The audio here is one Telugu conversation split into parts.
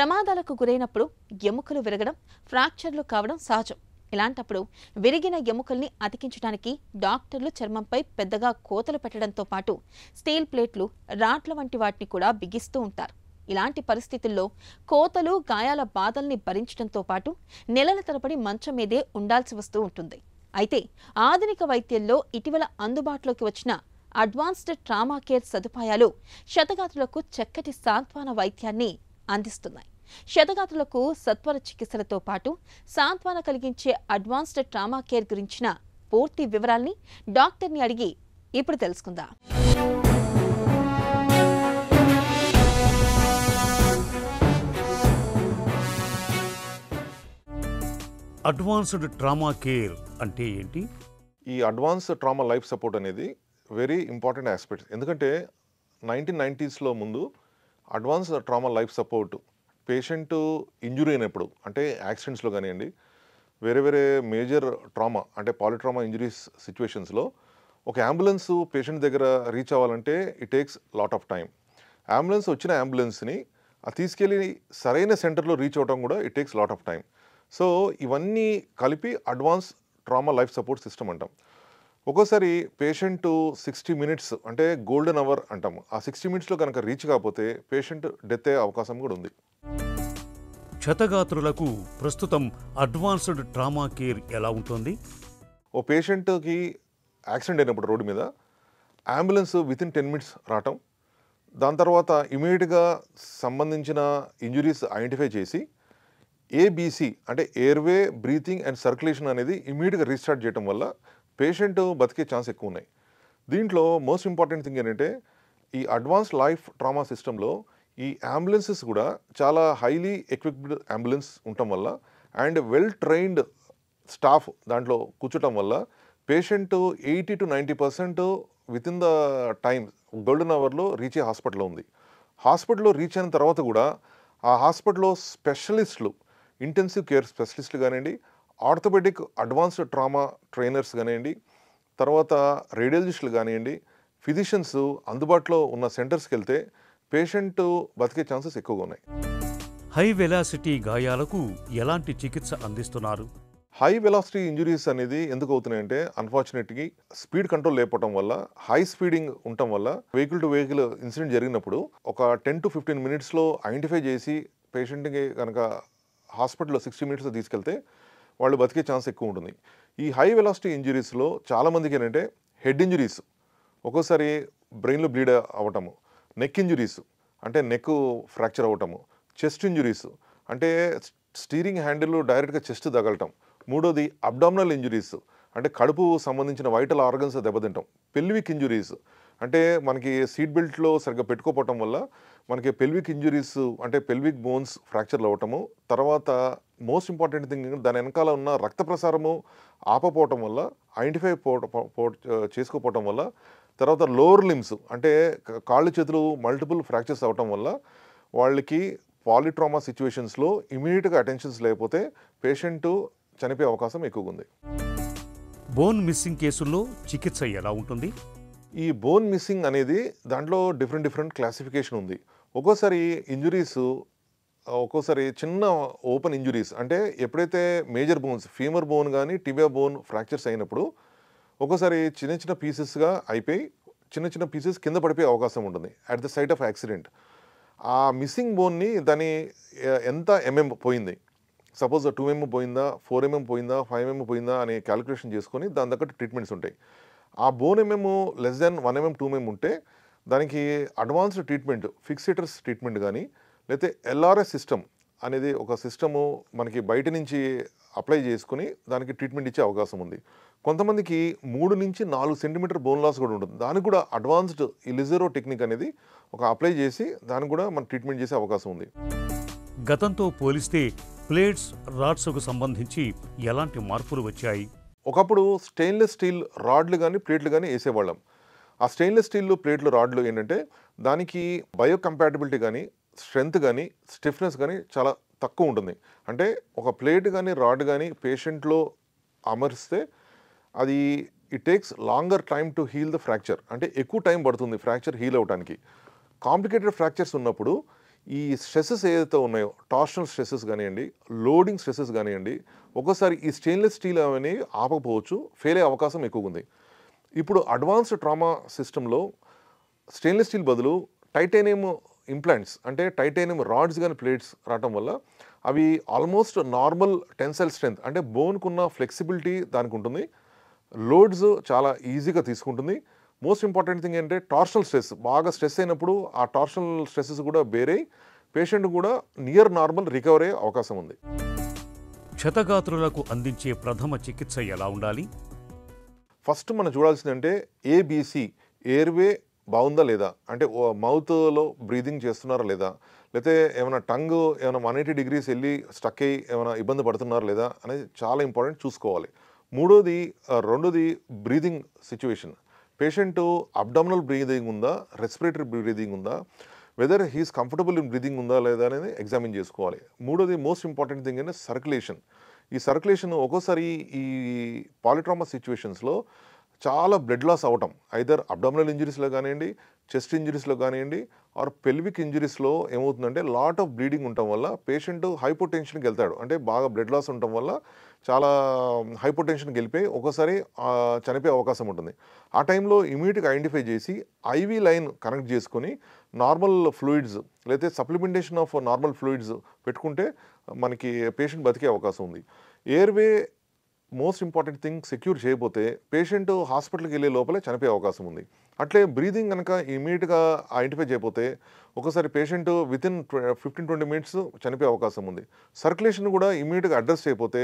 ప్రమాదాలకు గురైనప్పుడు ఎముకలు విరగడం, ఫ్రాక్చర్లు కావడం సహజం. ఇలాంటప్పుడు విరిగిన ఎముకల్ని అతికించడానికి డాక్టర్లు చర్మంపై పెద్దగా కోతలు పెట్టడంతో పాటు స్టీల్ ప్లేట్లు, రాడ్ల వంటి వాటిని కూడా బిగిస్తూ ఉంటారు. ఇలాంటి పరిస్థితుల్లో కోతలు, గాయాల బాధల్ని భరించడంతో పాటు నెలల తరబడి మంచం మీదే ఉండాల్సి వస్తూ ఉంటుంది. అయితే ఆధునిక వైద్యంలో ఇటీవల అందుబాటులోకి వచ్చిన అడ్వాన్స్డ్ ట్రామా కేర్ సదుపాయాలు క్షతగాత్రులకు చక్కటి సాంత్వన వైద్యాన్ని అందిస్తున్నాయి. క్షతగాత్రులకు సత్వర చికిత్సలతో పాటు సాంత్వన కలిగించే అడ్వాన్స్డ్ ట్రామా కేర్ గురించిన పూర్తి వివరాల్ని డాక్టర్ని అడిగి ఇప్పుడు తెలుసుకుందాం. అడ్వాన్స్డ్ ట్రామా కేర్ అంటే ఏంటి? ఈ అడ్వాన్స్ ట్రామా లైఫ్ సపోర్ట్ అనేది వెరీ ఇంపార్టెంట్ ఆస్పెక్ట్స్. ఎందుకంటే 1990s ముందు advance trauma life support patient injury అయినప్పుడు, అంటే యాక్సిడెంట్స్లో కానివ్వండి, వేరే మేజర్ ట్రామా అంటే పాలిట్రామా ఇంజురీస్ సిచ్యువేషన్స్లో ఒక అంబులెన్స్ పేషెంట్ దగ్గర రీచ్ అవ్వాలంటే it takes lot of time. వచ్చిన అంబులెన్స్ని తీసుకెళ్ళి సరైన సెంటర్లో రీచ్ అవ్వడం కూడా it takes lot of time. So ఇవన్నీ కలిపి advance trauma life support system అంటాం. ఒక్కోసారి పేషెంట్ 60 minutes అంటే గోల్డెన్ అవర్ అంటాము. ఆ 60 minutesలో కనుక రీచ్ కాకపోతే పేషెంట్ డెత్ అయ్యే అవకాశం కూడా ఉంది. క్షతగాత్రులకు ప్రస్తుతం అడ్వాన్స్డ్ ట్రామా కేర్ ఎలా ఉంటుంది? ఓ పేషెంట్కి యాక్సిడెంట్ అయినప్పుడు రోడ్డు మీద అంబులెన్స్ వితిన్ 10 minutes రావటం, దాని తర్వాత ఇమీడియట్గా సంబంధించిన ఇంజురీస్ ఐడెంటిఫై చేసి ఏబీసీ అంటే ఎయిర్వే, బ్రీతింగ్ అండ్ సర్క్యులేషన్ అనేది ఇమీడియట్గా రీస్టార్ట్ చేయడం వల్ల పేషెంట్ బతికే ఛాన్స్ ఎక్కువ ఉన్నాయి. దీంట్లో మోస్ట్ ఇంపార్టెంట్ థింగ్ ఏంటంటే ఈ అడ్వాన్స్ లైఫ్ ట్రామా సిస్టంలో ఈ అంబులెన్సెస్ కూడా చాలా హైలీ ఎక్విప్డ్ అంబులెన్స్ ఉండటం వల్ల అండ్ వెల్ ట్రైన్డ్ స్టాఫ్ దాంట్లో కూర్చోటం వల్ల patient 80 to 90% within the time golden అవర్లో రీచ్ అయ్యే హాస్పిటల్లో ఉంది. హాస్పిటల్లో రీచ్ అయిన తర్వాత కూడా ఆ హాస్పిటల్లో స్పెషలిస్టులు, ఇంటెన్సివ్ కేర్ స్పెషలిస్టులు కానివ్వండి, ఆర్థోపెడిక్ అడ్వాన్స్డ్ ట్రామా ట్రైనర్స్ కానివ్వండి, తర్వాత రేడియాలజిస్టులు కానివ్వండి, ఫిజిషియన్స్ అందుబాటులో ఉన్న సెంటర్స్కి వెళ్తే పేషెంట్ బతికే ఛాన్సెస్ ఎక్కువగా ఉన్నాయి. హై వెలాసిటీ గాయాలకు ఎలాంటి చికిత్స అందిస్తున్నారు? హై వెలాసిటీ ఇంజురీస్ అనేది ఎందుకు అవుతున్నాయంటే అన్ఫార్చునేట్లీ స్పీడ్ కంట్రోల్ లేకపోవడం వల్ల, హై స్పీడింగ్ ఉండటం వల్ల వెహికల్ టు వెహికల్ ఇన్సిడెంట్ జరిగినప్పుడు ఒక 10 to 15 minutesలో ఐడెంటిఫై చేసి పేషెంట్కి కనుక హాస్పిటల్లో 60 minutes తీసుకెళ్తే వాళ్ళు బతికే ఛాన్స్ ఎక్కువ ఉంటుంది. ఈ హై వెలాసిటీ ఇంజురీస్లో చాలామందికి ఏంటంటే హెడ్ ఇంజురీస్, ఒక్కోసారి బ్రెయిన్లో బ్లీడ్ అవ్వటము, నెక్ ఇంజురీస్ అంటే నెక్ ఫ్రాక్చర్ అవ్వటము, చెస్ట్ ఇంజురీస్ అంటే స్టీరింగ్ హ్యాండిల్ డైరెక్ట్గా చెస్ట్ తగలటం, మూడోది అబ్డామినల్ ఇంజురీస్ అంటే కడుపు సంబంధించిన వైటల్ ఆర్గన్స్ దెబ్బతింటాం, పెల్విక్ ఇంజురీస్ అంటే మనకి సీట్ బెల్ట్లో సరిగ్గా పెట్టుకోపోవటం వల్ల మనకి పెల్విక్ ఇంజురీస్ అంటే పెల్విక్ బోన్స్ ఫ్రాక్చర్లు అవ్వటము, తర్వాత మోస్ట్ ఇంపార్టెంట్ థింగ్ దాని వెనకాల ఉన్న రక్త ప్రసారము ఆపపోవటం వల్ల, ఐడెంటిఫై చేసుకోపోవటం వల్ల, తర్వాత లోవర్ లిమ్స్ అంటే కాళ్ళు చేతులు మల్టిపుల్ ఫ్రాక్చర్స్ అవ్వటం వల్ల వాళ్ళకి పాలిట్రామా సిచ్యువేషన్స్లో ఇమీడియట్గా అటెన్షన్స్ లేకపోతే పేషెంట్ చనిపోయే అవకాశం ఎక్కువగా ఉంది. బోన్ మిస్సింగ్ కేసుల్లో చికిత్స ఎలా ఉంటుంది? ఈ బోన్ మిస్సింగ్ అనేది దాంట్లో డిఫరెంట్ క్లాసిఫికేషన్ ఉంది. ఒక్కోసారి ఇంజురీస్, ఒక్కోసారి చిన్న ఓపెన్ ఇంజురీస్ అంటే ఎప్పుడైతే మేజర్ బోన్స్, ఫీమర్ బోన్ కానీ టిబియా బోన్ ఫ్రాక్చర్స్ అయినప్పుడు ఒక్కోసారి చిన్న పీసెస్గా అయిపోయి చిన్న పీసెస్ కింద పడిపోయే అవకాశం ఉంటుంది at the site of accident. ఆ మిస్సింగ్ బోన్ని దాని ఎంత పోయింది, సపోజ్ 2 mm పోయిందా, 4 mm పోయిందా, 5 mm పోయిందా అని క్యాలిక్యులేషన్ చేసుకొని దాని తగ్గట్టు ట్రీట్మెంట్స్ ఉంటాయి. ఆ bone less than 1 mm 2 mm ఉంటే దానికి అడ్వాన్స్డ్ ట్రీట్మెంట్, ఫిక్సేటర్స్ ట్రీట్మెంట్ కానీ లేకపోతే ఎల్ఆర్ఎస్ సిస్టమ్ అనేది ఒక సిస్టము మనకి బయట నుంచి అప్లై చేసుకుని దానికి ట్రీట్మెంట్ ఇచ్చే అవకాశం ఉంది. కొంతమందికి 3 నుంచి 4 centimeter బోన్ లాస్ కూడా ఉంటుంది. దానికి కూడా అడ్వాన్స్డ్ ఇలిజెరో టెక్నిక్ అనేది ఒక అప్లై చేసి దానికి కూడా మనం ట్రీట్మెంట్ చేసే అవకాశం ఉంది. గతంతో పోలిస్తే ప్లేట్స్, రాడ్స్కు సంబంధించి ఎలాంటి మార్పులు వచ్చాయి? ఒకప్పుడు స్టెయిన్లెస్ స్టీల్ రాడ్లు కానీ ప్లేట్లు కానీ వేసేవాళ్ళం. ఆ స్టెయిన్లెస్ స్టీల్ ప్లేట్లు, రాడ్లు ఏంటంటే దానికి బయోకంపాటిబిలిటీ కానీ, స్ట్రెంగ్త్ కానీ, స్టిఫ్నెస్ కానీ చాలా తక్కువ ఉంటుంది. అంటే ఒక ప్లేట్ కానీ రాడ్ కానీ పేషెంట్లో అమర్స్తే అది it takes longer time to heal the fracture, అంటే ఎక్కువ టైం పడుతుంది ఫ్రాక్చర్ హీల్ అవడానికి. కాంప్లికేటెడ్ ఫ్రాక్చర్స్ ఉన్నప్పుడు ఈ స్ట్రెసెస్ ఏదైతే ఉన్నాయో టార్షనల్ స్ట్రెసెస్ కానివ్వండి, లోడింగ్ స్ట్రెసెస్ కానివ్వండి, ఒక్కోసారి ఈ స్టెయిన్లెస్ స్టీల్ అవన్నీ ఆపకపోవచ్చు, ఫెయిల్ అయ్యే అవకాశం ఎక్కువగా ఉంది. ఇప్పుడు అడ్వాన్స్డ్ ట్రామా సిస్టంలో స్టెయిన్లెస్ స్టీల్ బదులు టైటానియం ఇంప్లాంట్స్ అంటే టైటానియం రాడ్స్ కానీ ప్లేట్స్ రావటం వల్ల అవి ఆల్మోస్ట్ నార్మల్ టెన్సైల్ స్ట్రెంత్ అంటే బోన్కున్న ఫ్లెక్సిబిలిటీ దానికి ఉంటుంది, లోడ్స్ చాలా ఈజీగా తీసుకుంటుంది. మోస్ట్ ఇంపార్టెంట్ థింగ్ ఏంటంటే టార్షనల్ స్ట్రెస్, బాగా స్ట్రెస్ అయినప్పుడు ఆ టార్షనల్ స్ట్రెస్సెస్ కూడా బేరై పేషెంట్ కూడా నియర్ నార్మల్ రికవర్ అయ్యే అవకాశం ఉంది. క్షతగాత్రులకు అందించే ప్రథమ చికిత్స ఎలా ఉండాలి? ఫస్ట్ మనం చూడాల్సిందంటే ఏబిసి ఎయిర్వే బాగుందా లేదా, అంటే మౌత్లో బ్రీదింగ్ చేస్తున్నారా లేదా, లేకపోతే ఏమైనా టంగ్ ఏమైనా 180 degrees వెళ్ళి స్టక్ అయ్యి ఏమైనా ఇబ్బంది పడుతున్నారా లేదా అనేది చాలా ఇంపార్టెంట్ చూసుకోవాలి. రెండోది breathing situation. Patient abdominal breathing ఉందా, రెస్పిరేటరీ బ్రీదింగ్ ఉందా, weather he's comfortable in breathing ఉందా లేదా అనేది ఎగ్జామిన్ చేసుకోవాలి. మూడోది మోస్ట్ ఇంపార్టెంట్ థింగ్ అంటే సర్క్యులేషన్. ఈ సర్క్యులేషన్ ఒక్కోసారి ఈ పాలిట్రామా సిచ్యువేషన్స్లో చాలా బ్లడ్ లాస్ అవటం, ఐదర్ అబ్డామినల్ ఇంజరీస్లో కానివ్వండి, చెస్ట్ ఇంజరీస్లో కానివ్వండి, ఆర్ పెల్విక్ ఇంజరీస్లో ఏమవుతుందంటే లాట్ ఆఫ్ బ్లీడింగ్ ఉండటం వల్ల పేషెంట్ హైపోటెన్షన్కి వెళ్తాడు. అంటే బాగా బ్లడ్ లాస్ ఉండటం వల్ల చాలా హైపోటెన్షన్కి వెళ్ళిపోయి ఒక్కోసారి చనిపోయే అవకాశం ఉంటుంది. ఆ టైంలో ఇమీడియట్గా ఐడెంటిఫై చేసి ఐవీ లైన్ కనెక్ట్ చేసుకొని నార్మల్ ఫ్లూయిడ్స్ లేకపోతే సప్లిమెంటేషన్ ఆఫ్ నార్మల్ ఫ్లూయిడ్స్ పెట్టుకుంటే మనకి పేషెంట్ బతికే అవకాశం ఉంది. Airway most important thing secure చేయకపోతే పేషెంట్ హాస్పిటల్కి వెళ్ళే లోపలే చనిపోయే అవకాశం ఉంది. అట్లే బ్రీదింగ్ కనుక ఇమీడియట్గా ఐడెంటిఫై చేయకపోతే ఒకసారి పేషెంట్ వితిన్ 15-20 minutes చనిపోయే అవకాశం ఉంది. సర్క్యులేషన్ కూడా ఇమీడియట్గా అడ్రస్ చేయకపోతే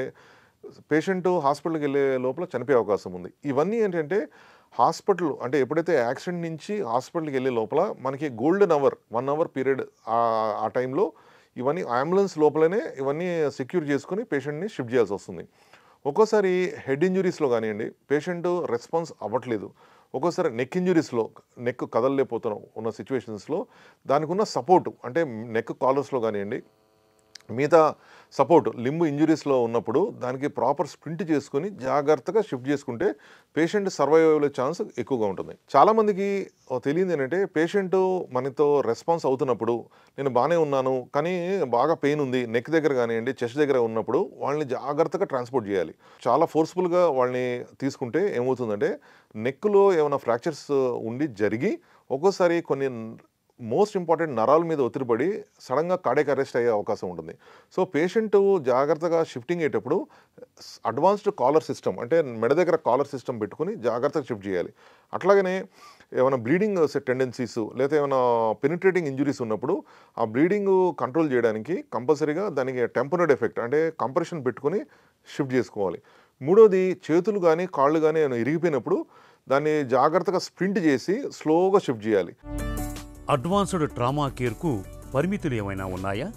పేషెంట్ హాస్పిటల్కి వెళ్ళే లోపల చనిపోయే అవకాశం ఉంది. ఇవన్నీ ఏంటంటే హాస్పిటల్ అంటే ఎప్పుడైతే యాక్సిడెంట్ నుంచి హాస్పిటల్కి వెళ్ళే లోపల మనకి గోల్డెన్ అవర్ 1 hour పీరియడ్ ఆ టైంలో ఇవన్నీ అంబులెన్స్ లోపలనే ఇవన్నీ సెక్యూర్ చేసుకుని పేషెంట్ని షిఫ్ట్ చేయాల్సి వస్తుంది. ఒక్కోసారి హెడ్ ఇంజురీస్లో కానివ్వండి పేషెంట్ రెస్పాన్స్ అవ్వట్లేదు, ఒక్కోసారి నెక్ ఇంజురీస్లో నెక్ కదలలేకపోతున్నాం ఉన్న సిచ్యువేషన్స్లో దానికి ఉన్న సపోర్ట్ అంటే నెక్ కాలర్స్లో కానివ్వండి మిగతా సపోర్ట్ లింబ్ ఇంజురీస్లో ఉన్నప్పుడు దానికి ప్రాపర్ స్ప్రింట్ చేసుకుని జాగ్రత్తగా షిఫ్ట్ చేసుకుంటే పేషెంట్ సర్వైవ్ అయ్యే ఛాన్స్ ఎక్కువగా ఉంటుంది. చాలామందికి తెలియదు ఏంటంటే పేషెంట్ మనతో రెస్పాన్స్ అవుతున్నప్పుడు నేను బాగానే ఉన్నాను కానీ బాగా పెయిన్ ఉంది నెక్ దగ్గర కానివ్వండి చెస్ట్ దగ్గర ఉన్నప్పుడు వాళ్ళని జాగ్రత్తగా ట్రాన్స్పోర్ట్ చేయాలి. చాలా ఫోర్స్ఫుల్గా వాళ్ళని తీసుకుంటే ఏమవుతుందంటే నెక్లో ఏమైనా ఫ్రాక్చర్స్ ఉండి జరిగి ఒక్కోసారి కొన్ని మోస్ట్ ఇంపార్టెంట్ నరాల మీద ఒత్తిడిపడి సడన్గా కార్డియాక్ అరెస్ట్ అయ్యే అవకాశం ఉంటుంది. సో పేషెంట్ జాగ్రత్తగా షిఫ్టింగ్ అయ్యేటప్పుడు అడ్వాన్స్డ్ కాలర్ సిస్టమ్ అంటే మెడ దగ్గర కాలర్ సిస్టమ్ పెట్టుకుని జాగ్రత్తగా షిఫ్ట్ చేయాలి. అట్లాగనే ఏమైనా బ్లీడింగ్ టెండెన్సీస్ లేదా ఏమైనా పెనిట్రేటింగ్ ఇంజురీస్ ఉన్నప్పుడు ఆ బ్లీడింగ్ కంట్రోల్ చేయడానికి కంపల్సరీగా దానికి టెంపరరీ ఎఫెక్ట్ అంటే కంప్రెషన్ పెట్టుకుని షిఫ్ట్ చేసుకోవాలి. మూడోది చేతులు కానీ కాళ్ళు కానీ ఏమైనా ఇరిగిపోయినప్పుడు దాన్ని జాగ్రత్తగా స్ప్రింట్ చేసి స్లోగా షిఫ్ట్ చేయాలి. అడ్వాన్స్డ్ ట్రామా కేర్కు పరిమితులు ఏమైనా ఉన్నాయా?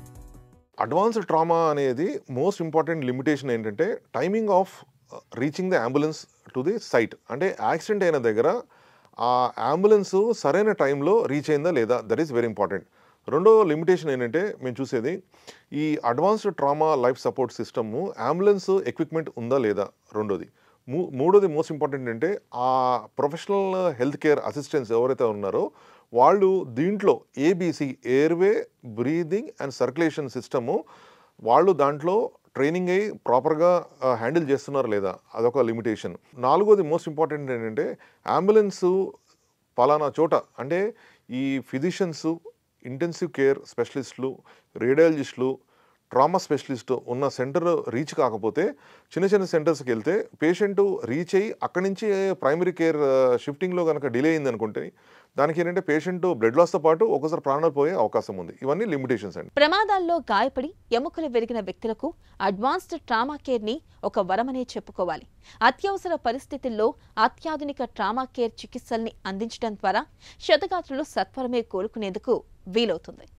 అడ్వాన్స్డ్ ట్రామా అనేది మోస్ట్ ఇంపార్టెంట్ లిమిటేషన్ ఏంటంటే timing of reaching the ambulance to the site. అంటే యాక్సిడెంట్ అయిన దగ్గర ఆ అంబులెన్స్ సరైన టైంలో రీచ్ అయిందా లేదా, దట్ ఈస్ వెరీ ఇంపార్టెంట్. రెండో లిమిటేషన్ ఏంటంటే మేము చూసేది ఈ advanced trauma life support system ambulance equipment ఉందా లేదా రెండోది. మూడోది మోస్ట్ ఇంపార్టెంట్ అంటే ఆ ప్రొఫెషనల్ హెల్త్ కేర్ అసిస్టెంట్స్ ఎవరైతే ఉన్నారో వాళ్ళు దీంట్లో ABC airway breathing and circulation system వాళ్ళు దాంట్లో ట్రైనింగ్ అయ్యి ప్రాపర్గా హ్యాండిల్ చేస్తున్నారు లేదా అదొక లిమిటేషన్. నాలుగోది మోస్ట్ ఇంపార్టెంట్ ఏంటంటే అంబులెన్స్ పలానా చోట అంటే ఈ ఫిజిషియన్స్ ఇంటెన్సివ్ కేర్ స్పెషలిస్టులు రేడియాలజిస్టులు ట్రామా స్పెషలిస్ట్ ఉన్న సెంటర్ రీచ్ కాకపోతే చిన్న చిన్న సెంటర్స్కి వెళ్తే పేషెంట్ రీచ్ అయ్యి అక్కడి నుంచి ప్రైమరీ కేర్ షిఫ్టింగ్లో కనుక డిలే అయింది అనుకుంటే దానికి ఏంటంటే పేషెంట్ బ్లడ్ లాస్తో పాటు ఒకసారి ప్రాణాలు పోయే అవకాశం ఉంది. ఇవన్నీ లిమిటేషన్స్ అండి. ప్రమాదాల్లో గాయపడి ఎముకలు విరిగిన వ్యక్తులకు అడ్వాన్స్డ్ ట్రామా కేర్ ని ఒక వరమనే చెప్పుకోవాలి. అత్యవసర పరిస్థితుల్లో అత్యాధునిక ట్రామా కేర్ చికిత్సల్ని అందించడం ద్వారా క్షతగాత్రులు సత్వరమే కోలుకునేందుకు వీలవుతుంది.